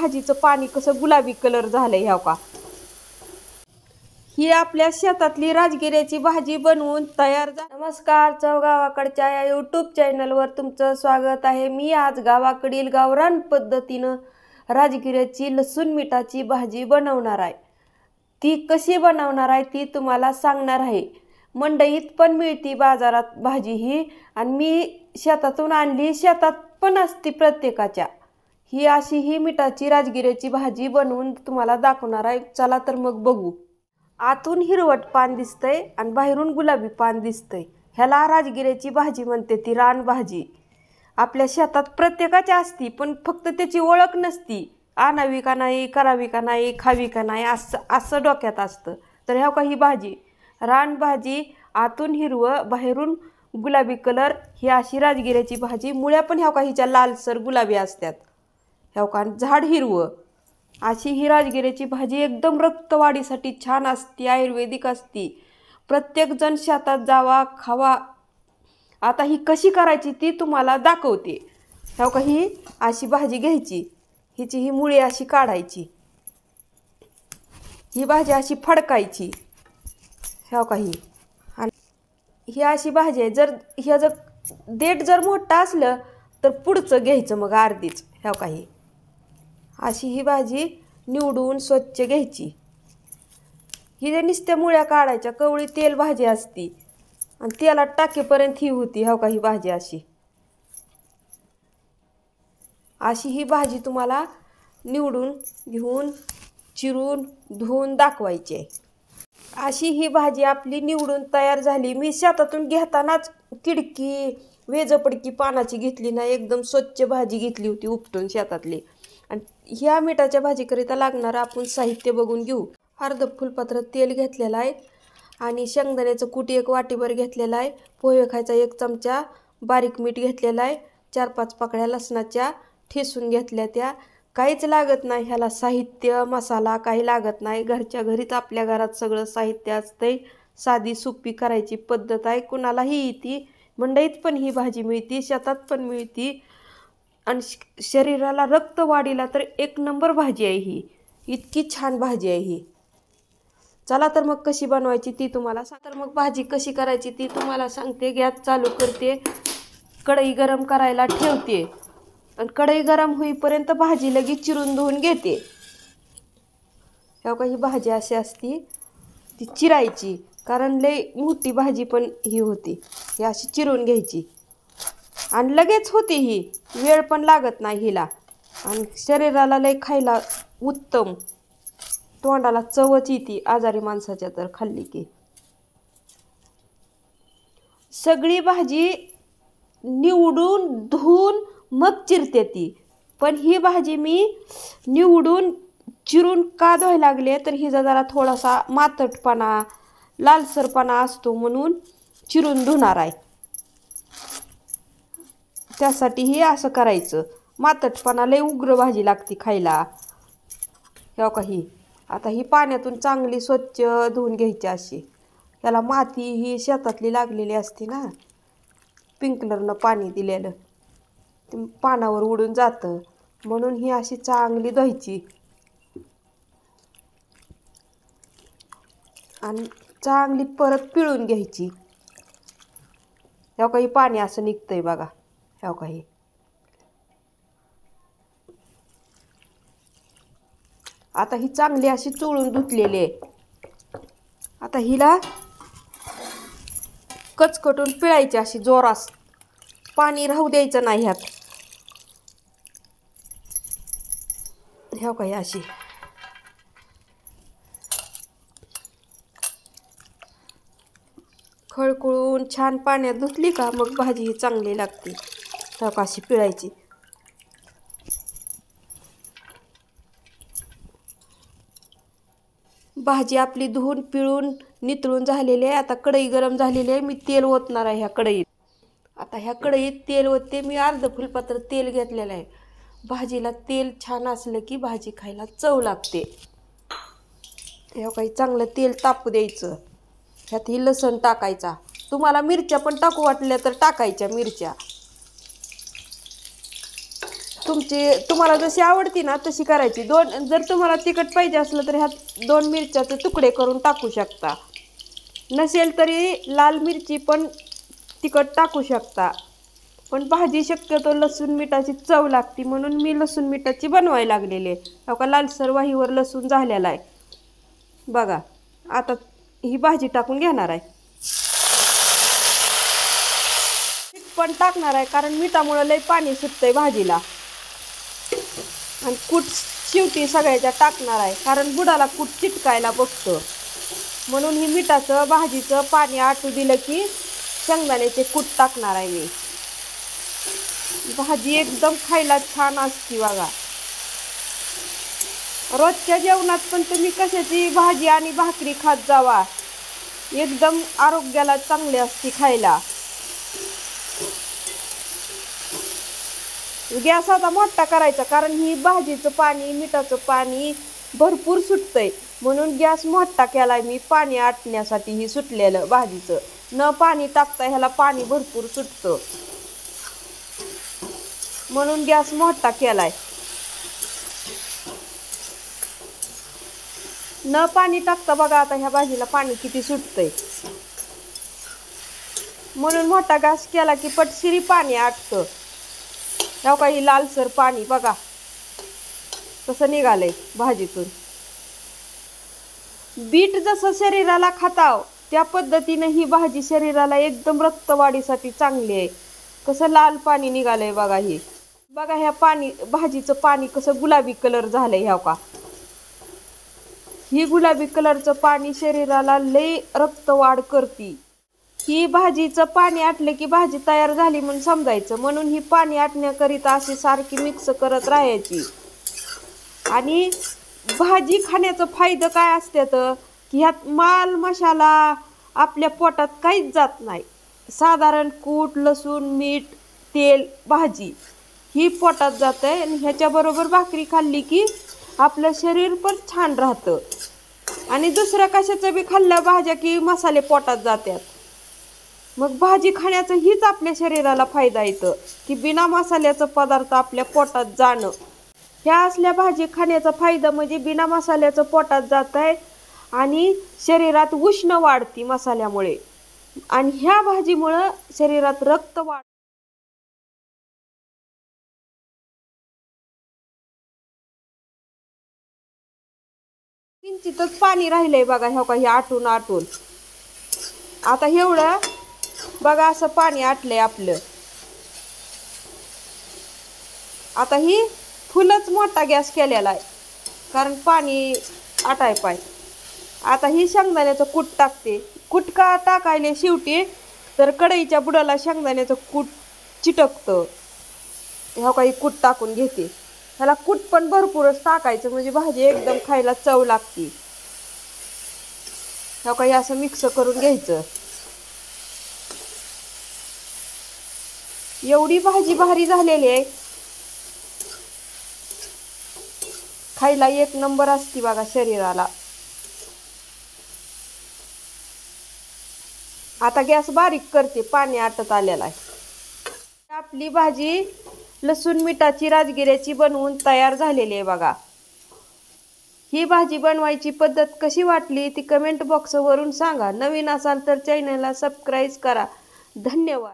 भाजीचं पाणी कसं गुलाबी कलर झालंय ह्या का। ही आपल्या शेतातली राजगिऱ्याची भाजी बनवून तयार नमस्कार, चव गावाकडच्या या यूट्यूब चॅनलवर तुमचं स्वागत आहे। मी आज गावाकडील गावरान पद्धतीनं राजगिऱ्याची लसूण मिठाची भाजी बनवणार आहे। ती कशी बनवणार आहे ती तुम्हाला सांगणार आहे। मंडईत पण मिळती बाजारात भाजी ही, आणि मी शेतातून आणली, शेतात पण असती प्रत्येकाच्या। ही अशी ही मिठाची राजगिऱ्याची भाजी बनवून तुम्हाला दाखवणार आहे। चला तर मग बघू। आतून हिरवट पान दिसतंय आणि बाहेरून गुलाबी पान दिसतंय, ह्याला राजगिऱ्याची भाजी म्हणते, ती रान भाजी। आपल्या शेतात प्रत्येकाच्या असती, पण फक्त त्याची ओळख नसती, आणावी का नाही, करावी का नाही, खावी का नाही, असं डोक्यात असतं। तर ह्या का ही भाजी रान भाजी, आतून हिरवं बाहेरून गुलाबी कलर, ही अशी राजगिऱ्याची भाजी। मुळ्या पण ह्या का हिच्या लालसर गुलाबी असतात, ह्या का झाड हिरवं। अशी ही राजगिऱ्याची भाजी एकदम रक्तवाढीसाठी छान असते, आयुर्वेदिक असते। प्रत्येक जण शेतात जावा, खावा। आता ही कशी करायची ती तुम्हाला दाखवते। ह्या का ही अशी भाजी घ्यायची, हिची ही मुळी अशी काढायची, ही भाजी अशी फडकायची, ह्या का ही अशी भाजी आहे। जर ह्याचं देठ जर मोठं असलं तर पुढचं घ्यायचं मग अर्धीच, ह्या का ही अशी ही भाजी निवडून स्वच्छ घ्यायची। ही जे नुसत्या मुळ्या काढायच्या, कवळी तेल भाजी असती आणि तेलात टाकेपर्यंत ही होती, ह्या का ही भाजी अशी। अशी ही भाजी तुम्हाला निवडून घेऊन चिरून धुवून दाखवायची आहे। अशी ही भाजी आपली निवडून तयार झाली। मी शेतातून घेतानाच किडकी वेजपडकी पानाची घेतली नाही, एकदम स्वच्छ भाजी घेतली होती उपटून शेतातली। आणि ह्या मिठाच्या भाजीकरिता लागणारं आपण साहित्य बघून घेऊ। अर्ध फुलपात्र तेल घेतलेलं आहे, आणि शेंगदाण्याचं कूट एक वाटीभर घेतलेला आहे, पोहे खायचा 1 चमचा, बारीक मीठ घेतलेलं आहे, 4-5 पाकळ्या लसणाच्या ठेसून घेतल्या त्या। काहीच लागत नाही ह्याला, साहित्य मसाला काही लागत नाही, घरच्या घरीच आपल्या घरात सगळं साहित्य असतंय। साधी सोपी करायची पद्धत आहे, कुणालाही येते। मंडईत पण ही भाजी मिळती, शेतात पण मिळती, आणि शरीराला रक्तवाढीला तर 1 नंबर भाजी आहे ही, इतकी छान भाजी आहे ही। चला तर मग कशी बनवायची ती तुम्हाला तर मग भाजी कशी करायची ती तुम्हाला सांगते। गॅस चालू करते, कढई गरम करायला ठेवते, आणि कढई गरम होईपर्यंत भाजी लगेच चिरून धुवून घेते। ह्या का ही भाजी अशी असती, ती चिरायची, कारण लई मोठी भाजी पण ही होती, ही अशी चिरून घ्यायची, आणि लगेच होती ही, वेळ पण लागत नाही हिला, आणि शरीराला लई खायला उत्तम, तोंडाला चवच येते आजारी माणसाच्या तर खाल्ली की। सगळी भाजी निवडून धुवून मग चिरते ती, पण ही भाजी मी निवडून चिरून का धुवायला लागले तर हिचा जरा थोडासा मातटपणा लालसरपणा असतो म्हणून चिरून धुणार आहे। त्यासाठी हे असं करायचं, मातटपणा लय उग्र भाजी लागते खायला। ह्या का ही आता ही पाण्यातून चांगली स्वच्छ धुवून घ्यायची अशी। त्याला माती ही शेतातली लागलेली असते ना, स्प्रिंकलरनं पाणी दिलेलं ते पानावर उडून जातं, म्हणून ही अशी चांगली धुवायची, आणि चांगली परत पिळून घ्यायची। ह्या काही पाणी असं निघतंय बघा, ह्या काही आता ही चांगली अशी चोळून धुतलेली आहे। आता हिला कचकटून पिळायची अशी जोरास, पाणी राहू द्यायचं नाही ह्यात। ह्या काही अशी खळखळून छान पाण्यात धुतली का मग भाजी ही चांगली लागते। ह्या का अशी पिळायची। भाजी आपली धुवून पिळून नितळून झालेली आहे। आता कढई गरम झालेली आहे, मी तेल ओतणार आहे ह्या कढईत। आता ह्या कढईत तेल ओतते, मी अर्ध फुलपात्र तेल घेतलेलं आहे। भाजीला तेल छान असलं की भाजी खायला चव लागते। ह्या काही चांगलं तेल तापू द्यायचं, ह्यात ही लसण टाकायचा, तुम्हाला मिरच्या पण टाकू वाटल्या तर टाकायच्या मिरच्या। तुम्हाला जशी आवडती ना तशी करायची। जर तुम्हाला तिखट पाहिजे असलं तर ह्यात 2 मिरच्याचे तुकडे करून टाकू शकता, नसेल तरी लाल मिरची पण तिखट टाकू शकता। पण भाजी शक्यतो लसूण मिठाची चव लागते म्हणून मी लसूण मिठाची बनवायला लागलेली आहे। हो का, लालसर वाहीवर लसूण झालेला आहे बघा। आता ही भाजी टाकून घेणार आहे, मीठ पण टाकणार आहे कारण मिठामुळे लय पाणी सुटतंय भाजीला। आणि कूट शेवटी सगळ्याच्या टाकणार आहे कारण बुडाला कूट चिटकायला बघतं, म्हणून ही मिठाचं भाजीचं पाणी आटू दिलं की शेंगदाण्याचे कूट टाकणार आहे मी। भाजी एकदम खायला छान असते बघा। रोजच्या जेवणात पण तुम्ही कशाची भाजी आणि भाकरी खात जावा, एकदम आरोग्याला चांगली असते खायला। गॅस आता मोठा करायचा कारण ही भाजीचं पाणी मिठाचं पाणी भरपूर सुटतंय, म्हणून गॅस मोठा केलाय मी पाणी आटण्यासाठी। ही सुटलेलं भाजीचं न पाणी टाकता ह्याला पाणी भरपूर सुटतं, म्हणून गॅस मोठा केलाय। न पाणी टाकता बघा आता ह्या भाजीला पाणी किती सुटतंय, म्हणून मोठा गॅस केला की पटशिरी पाणी आटतं। हो का, ही लालसर पाणी बघा कसं निघालंय भाजीतून। बीट जसं शरीराला खाताव त्या पद्धतीने ही भाजी शरीराला एकदम रक्तवाढीसाठी चांगली आहे। कसं लाल पाणी निघालंय बघा। ही बघा ह्या भाजीचं पाणी कसं गुलाबी कलर झालंय। हो का, ही गुलाबी कलरचं पाणी शरीराला लय रक्तवाढ करते। ही भाजीचं पाणी आटले की भाजी तयार झाली म्हणून समजायचं, म्हणून ही पाणी आटण्याकरिता अशी सारखी मिक्स करत राहायची। आणि भाजी खाण्याचं फायदा काय असतात की ह्यात माल मसाला आपल्या पोटात काहीच जात नाही। साधारण कूट लसूण मीठ तेल भाजी ही पोटात जाते आणि ह्याच्याबरोबर भाकरी खाल्ली की आपलं शरीर पण छान राहतं। आणि दुसऱ्या कशाचं बी खाल्लं भाज्या की मसाले पोटात जातात, मग भाजी खाण्याचं हीच आपल्या शरीराला फायदा येतं की बिना मसाल्याचं पदार्थ आपल्या पोटात जाणं। ह्या असल्या भाजी खाण्याचा फायदा म्हणजे बिना मसाल्याचं पोटात जात आहे आणि शरीरात उष्ण वाढती मसाल्यामुळे, आणि ह्या भाजीमुळं शरीरात रक्त वाढ। किंचितच पाणी राहिलंय बघा। हो का, हे आटून आटून आता एवढं बघा असं पाणी आटलंय आपलं। आता ही फुलच मोठा गॅस केलेला आहे कारण पाणी आटाय पाय। आता ही शेंगदाण्याचं कूट टाकते। कूट का टाकायले शेवटी तर कढईच्या बुडाला शेंगदाण्याचं कूट चिटकतं। हो का, ही कूट टाकून घेते। ह्याला कूट पण भरपूरच टाकायचं म्हणजे भाजी एकदम खायला चव लागते। हो का, हे असं मिक्स करून घ्यायचं। एवढी भाजी भारी झालेली आहे, खायला एक नंबर असती बघा शरीराला। आता गॅस बारीक करते, पाणी आटत आलेलं आहे। आपली भाजी लसूण मिठाची राजगिऱ्याची बनवून तयार झालेली आहे बघा। ही भाजी बनवायची पद्धत कशी वाटली ती कमेंट बॉक्सवरून सांगा। नवीन असाल तर चॅनलला सबस्क्राईब करा। धन्यवाद।